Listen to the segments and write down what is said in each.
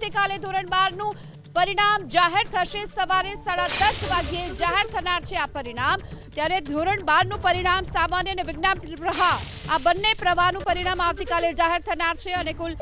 આવતીકાલે ધોરણ 12નું પરિણામ જાહેર થશે। સવારે 10:30 વાગ્યે જાહેર થનાર છે આ પરિણામ। ત્યારે ધોરણ 12નું પરિણામ સામાન્ય અને વિજ્ઞાન પ્રવાહ આ બંને પ્રવાહનું પરિણામ આવતીકાલે જાહેર થનાર છે અને કુલ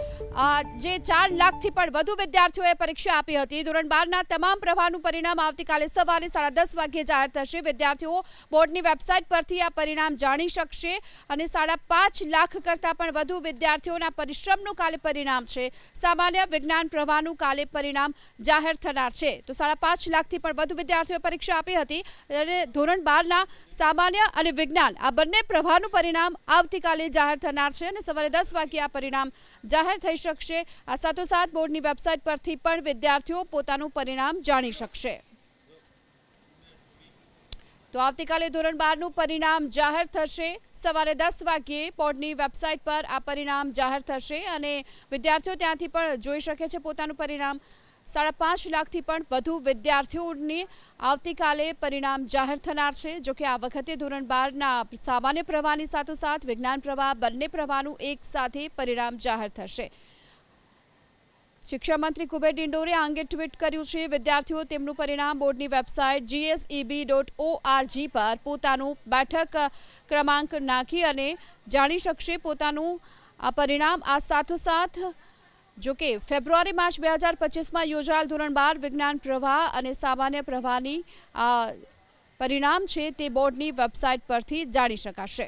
જે 4 લાખથી પણ વધુ વિદ્યાર્થીઓએ પરીક્ષા આપી હતી। ધોરણ 12ના તમામ પ્રવાહનું પરિણામ આવતીકાલે સવારે 10:30 વાગ્યે જાહેર થશે। વિદ્યાર્થીઓ બોર્ડની વેબસાઇટ પરથી આ પરિણામ જાણી શકશે અને 5.5 લાખ કરતાં પણ વધુ વિદ્યાર્થીઓના પરિશ્રમનું કાલે પરિણામ છે। સામાન્ય વિજ્ઞાન પ્રવાહનું કાલે પરિણામ જાહેર થનાર છે। તો 5.5 લાખથી પણ વધુ વિદ્યાર્થીઓએ પરીક્ષા આપી હતી અને ધોરણ 12ના સામાન્ય અને વિજ્ઞાન આ બંને પ્રવાહનું પરિણામ આવતીકાલે જાહેર થનાર છે અને સવારે 10 વાગ્યે આ પરિણામ જાહેર થઈ શકશે। આ સાથોસાથ બોર્ડની વેબસાઇટ પરથી પણ વિદ્યાર્થીઓ પોતાનું પરિણામ જાણી શકશે। તો આવતીકાલે ધોરણ 12નું પરિણામ જાહેર થશે। સવારે 10 વાગ્યે બોર્ડની વેબસાઇટ પર આ પરિણામ જાહેર થશે અને વિદ્યાર્થીઓ ત્યાંથી પણ જોઈ શકે છે પોતાનું પરિણામ। 5.5 લાખથી પણ વધુ વિદ્યાર્થીઓને આવતીકાલે પરિણામ જાહેર થનાર છે। જો કે આ વખતે ધોરણ 12ના સામાન્ય પ્રવાહની સાથોસાથ વિજ્ઞાન પ્રવાહ બંને પ્રવાહનું એક સાથે પરિણામ જાહેર થશે। શિક્ષણ મંત્રી કુબેર ડિંડોરે આ અંગે ટ્વીટ કર્યું છે। વિદ્યાર્થીઓ તેમનું પરિણામ બોર્ડની વેબસાઇટ gseb.org પર પોતાનું બેઠક ક્રમાંક નાખી અને જાણી શકશે પોતાનું આ પરિણામ। આ સાથોસાથ જો કે ફેબ્રુઆરી-માર્ચ 2025માં યોજાયેલ ધોરણ 12 વિજ્ઞાન પ્રવાહ અને સામાન્ય પ્રવાહની પરિણામ છે તે બોર્ડની વેબસાઇટ પરથી જાણી શકાશે।